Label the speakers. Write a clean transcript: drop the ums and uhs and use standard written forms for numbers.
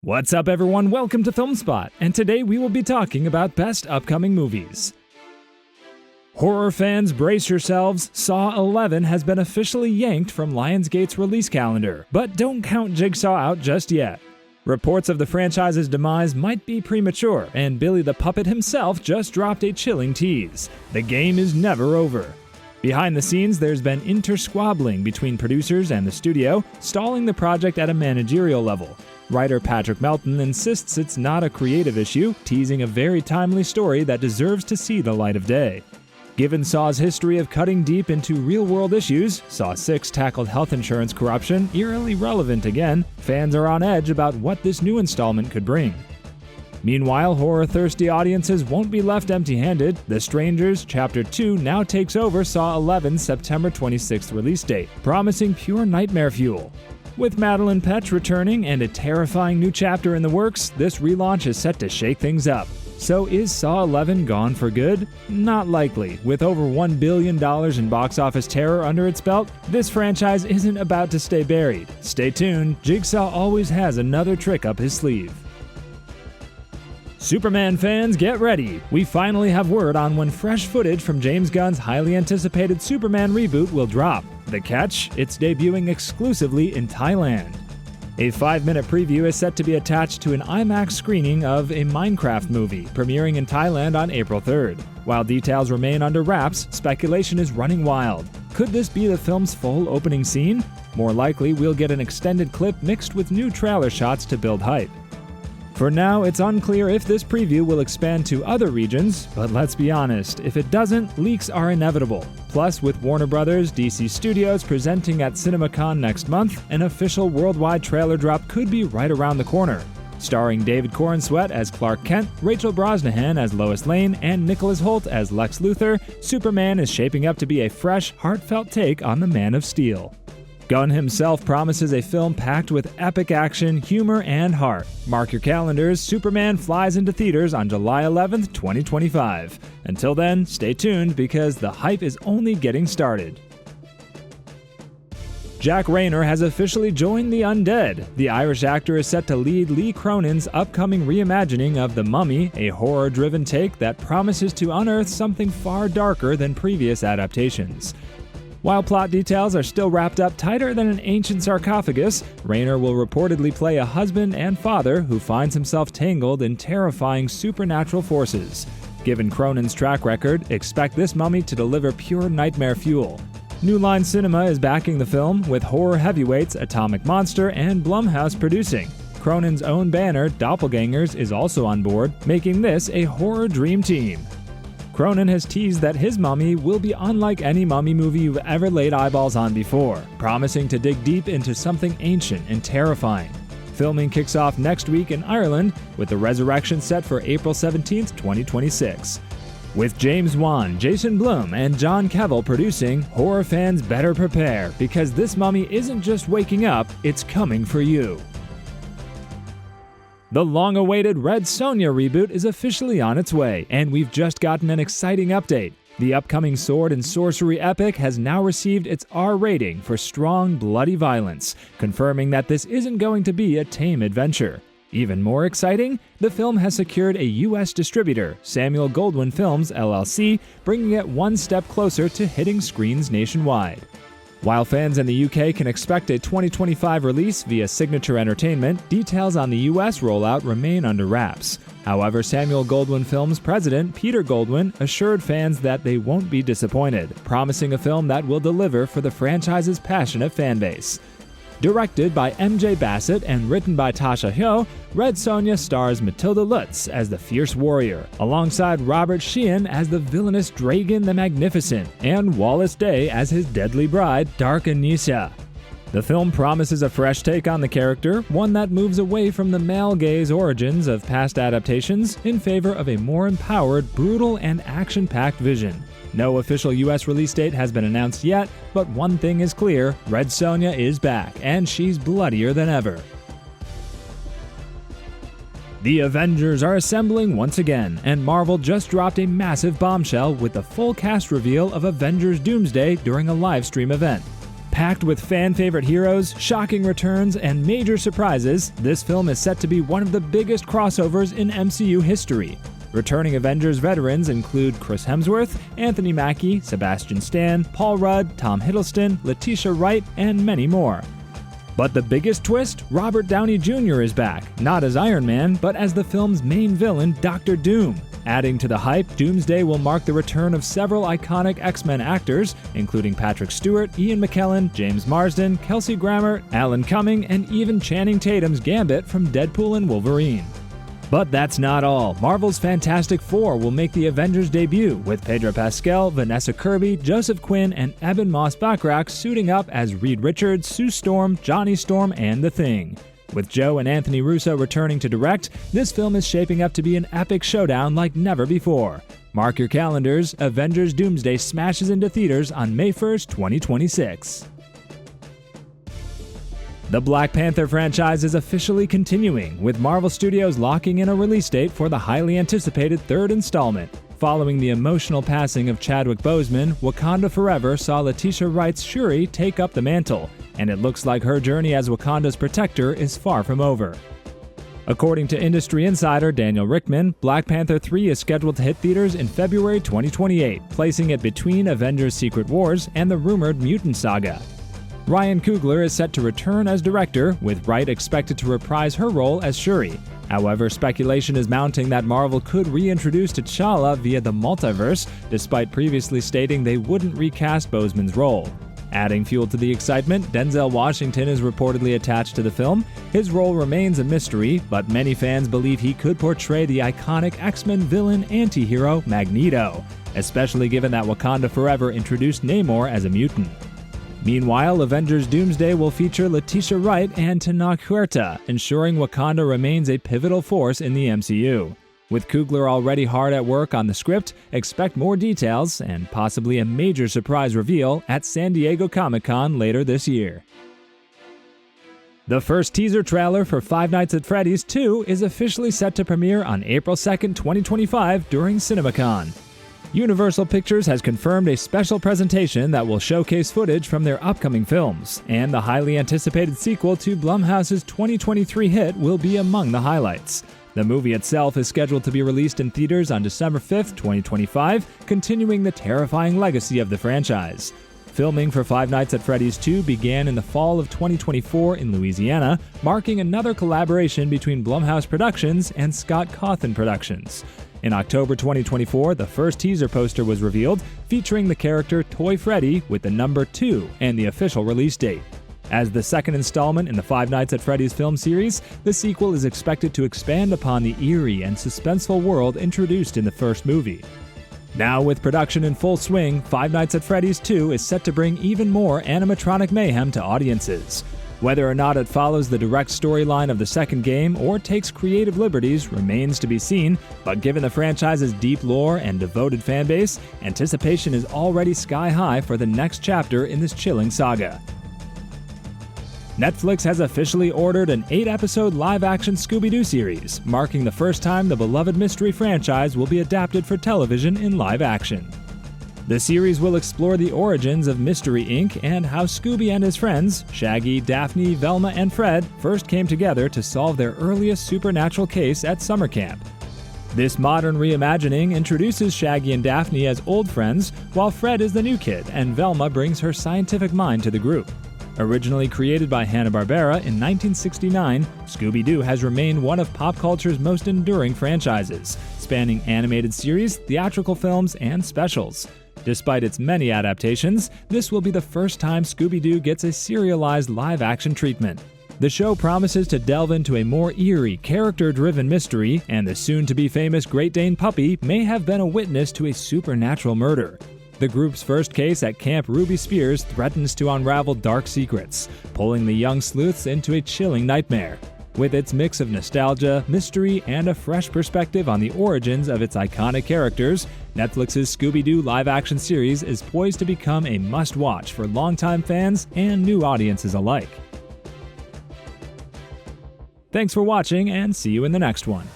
Speaker 1: What's up, everyone? Welcome to FilmSpot, and today we will be talking about best upcoming movies. Horror fans, brace yourselves. Saw 11 has been officially yanked from Lionsgate's release calendar, but don't count Jigsaw out just yet. Reports of the franchise's demise might be premature, and Billy the Puppet himself just dropped a chilling tease. The game is never over. Behind the scenes, there's been intersquabbling between producers and the studio, stalling the project at a managerial level. Writer Patrick Melton insists it's not a creative issue, teasing a very timely story that deserves to see the light of day. Given Saw's history of cutting deep into real-world issues, Saw 6 tackled health insurance corruption, eerily relevant again. Fans are on edge about what this new installment could bring. Meanwhile, horror-thirsty audiences won't be left empty-handed. The Strangers Chapter 2 now takes over Saw 11's September 26th release date, promising pure nightmare fuel. With Madeline Petch returning and a terrifying new chapter in the works, this relaunch is set to shake things up. So is Saw 11 gone for good? Not likely. With over $1 billion in box office terror under its belt, this franchise isn't about to stay buried. Stay tuned, Jigsaw always has another trick up his sleeve. Superman fans, get ready! We finally have word on when fresh footage from James Gunn's highly anticipated Superman reboot will drop. The catch? It's debuting exclusively in Thailand. A 5-minute preview is set to be attached to an IMAX screening of a Minecraft movie, premiering in Thailand on April 3rd. While details remain under wraps, speculation is running wild. Could this be the film's full opening scene? More likely, we'll get an extended clip mixed with new trailer shots to build hype. For now, it's unclear if this preview will expand to other regions, but let's be honest, if it doesn't, leaks are inevitable. Plus, with Warner Bros., DC Studios presenting at CinemaCon next month, an official worldwide trailer drop could be right around the corner. Starring David Corenswet as Clark Kent, Rachel Brosnahan as Lois Lane, and Nicholas Hoult as Lex Luthor, Superman is shaping up to be a fresh, heartfelt take on the Man of Steel. Gunn himself promises a film packed with epic action, humor, and heart. Mark your calendars, Superman flies into theaters on July 11th, 2025. Until then, stay tuned because the hype is only getting started. Jack Reynor has officially joined the undead. The Irish actor is set to lead Lee Cronin's upcoming reimagining of The Mummy, a horror-driven take that promises to unearth something far darker than previous adaptations. While plot details are still wrapped up tighter than an ancient sarcophagus, Reynor will reportedly play a husband and father who finds himself tangled in terrifying supernatural forces. Given Cronin's track record, expect this mummy to deliver pure nightmare fuel. New Line Cinema is backing the film, with horror heavyweights Atomic Monster and Blumhouse producing. Cronin's own banner, Doppelgangers, is also on board, making this a horror dream team. Cronin has teased that his Mummy will be unlike any mummy movie you've ever laid eyeballs on before, promising to dig deep into something ancient and terrifying. Filming kicks off next week in Ireland, with the resurrection set for April 17, 2026. With James Wan, Jason Blum, and John Cavill producing, horror fans better prepare, because this mummy isn't just waking up, it's coming for you. The long-awaited Red Sonja reboot is officially on its way, and we've just gotten an exciting update. The upcoming sword and sorcery epic has now received its R rating for strong, bloody violence, confirming that this isn't going to be a tame adventure. Even more exciting, the film has secured a U.S. distributor, Samuel Goldwyn Films, LLC, bringing it one step closer to hitting screens nationwide. While fans in the UK can expect a 2025 release via Signature Entertainment, details on the US rollout remain under wraps. However, Samuel Goldwyn Films president Peter Goldwyn assured fans that they won't be disappointed, promising a film that will deliver for the franchise's passionate fanbase. Directed by MJ Bassett and written by Tasha Hyo, Red Sonja stars Matilda Lutz as the fierce warrior, alongside Robert Sheehan as the villainous Dragon the Magnificent, and Wallace Day as his deadly bride, Dark Anisha. The film promises a fresh take on the character, one that moves away from the male gaze origins of past adaptations in favor of a more empowered, brutal, and action-packed vision. No official US release date has been announced yet, but one thing is clear, Red Sonja is back, and she's bloodier than ever. The Avengers are assembling once again, and Marvel just dropped a massive bombshell with the full cast reveal of Avengers Doomsday during a live stream event. Packed with fan-favorite heroes, shocking returns, and major surprises, this film is set to be one of the biggest crossovers in MCU history. Returning Avengers veterans include Chris Hemsworth, Anthony Mackie, Sebastian Stan, Paul Rudd, Tom Hiddleston, Letitia Wright, and many more. But the biggest twist? Robert Downey Jr. is back, not as Iron Man, but as the film's main villain, Dr. Doom. Adding to the hype, Doomsday will mark the return of several iconic X-Men actors, including Patrick Stewart, Ian McKellen, James Marsden, Kelsey Grammer, Alan Cumming, and even Channing Tatum's Gambit from Deadpool and Wolverine. But that's not all. Marvel's Fantastic Four will make the Avengers debut, with Pedro Pascal, Vanessa Kirby, Joseph Quinn, and Eben Moss-Bachrach suiting up as Reed Richards, Sue Storm, Johnny Storm, and The Thing. With Joe and Anthony Russo returning to direct, this film is shaping up to be an epic showdown like never before. Mark your calendars, Avengers Doomsday smashes into theaters on May 1st, 2026. The Black Panther franchise is officially continuing, with Marvel Studios locking in a release date for the highly anticipated third installment. Following the emotional passing of Chadwick Boseman, Wakanda Forever saw Letitia Wright's Shuri take up the mantle, and it looks like her journey as Wakanda's protector is far from over. According to industry insider Daniel Rickman, Black Panther 3 is scheduled to hit theaters in February 2028, placing it between Avengers Secret Wars and the rumored Mutant Saga. Ryan Coogler is set to return as director, with Wright expected to reprise her role as Shuri. However, speculation is mounting that Marvel could reintroduce T'Challa via the multiverse, despite previously stating they wouldn't recast Boseman's role. Adding fuel to the excitement, Denzel Washington is reportedly attached to the film. His role remains a mystery, but many fans believe he could portray the iconic X-Men villain anti-hero Magneto, especially given that Wakanda Forever introduced Namor as a mutant. Meanwhile, Avengers Doomsday will feature Letitia Wright and Tenoch Huerta, ensuring Wakanda remains a pivotal force in the MCU. With Coogler already hard at work on the script, expect more details and possibly a major surprise reveal at San Diego Comic-Con later this year. The first teaser trailer for Five Nights at Freddy's 2 is officially set to premiere on April 2nd, 2025 during CinemaCon. Universal Pictures has confirmed a special presentation that will showcase footage from their upcoming films, and the highly anticipated sequel to Blumhouse's 2023 hit will be among the highlights. The movie itself is scheduled to be released in theaters on December 5th, 2025, continuing the terrifying legacy of the franchise. Filming for Five Nights at Freddy's 2 began in the fall of 2024 in Louisiana, marking another collaboration between Blumhouse Productions and Scott Cawthon Productions. In October 2024, the first teaser poster was revealed, featuring the character Toy Freddy with the number 2 and the official release date. As the second installment in the Five Nights at Freddy's film series, the sequel is expected to expand upon the eerie and suspenseful world introduced in the first movie. Now with production in full swing, Five Nights at Freddy's 2 is set to bring even more animatronic mayhem to audiences. Whether or not it follows the direct storyline of the second game or takes creative liberties remains to be seen, but given the franchise's deep lore and devoted fanbase, anticipation is already sky high for the next chapter in this chilling saga. Netflix has officially ordered an 8-episode live-action Scooby-Doo series, marking the first time the beloved mystery franchise will be adapted for television in live action. The series will explore the origins of Mystery Inc. and how Scooby and his friends, Shaggy, Daphne, Velma, and Fred, first came together to solve their earliest supernatural case at summer camp. This modern reimagining introduces Shaggy and Daphne as old friends, while Fred is the new kid and Velma brings her scientific mind to the group. Originally created by Hanna-Barbera in 1969, Scooby-Doo has remained one of pop culture's most enduring franchises, spanning animated series, theatrical films, and specials. Despite its many adaptations, this will be the first time Scooby-Doo gets a serialized live-action treatment. The show promises to delve into a more eerie, character-driven mystery, and the soon-to-be-famous Great Dane puppy may have been a witness to a supernatural murder. The group's first case at Camp Ruby Spears threatens to unravel dark secrets, pulling the young sleuths into a chilling nightmare. With its mix of nostalgia, mystery, and a fresh perspective on the origins of its iconic characters, Netflix's Scooby-Doo live-action series is poised to become a must-watch for longtime fans and new audiences alike. Thanks for watching, and see you in the next one.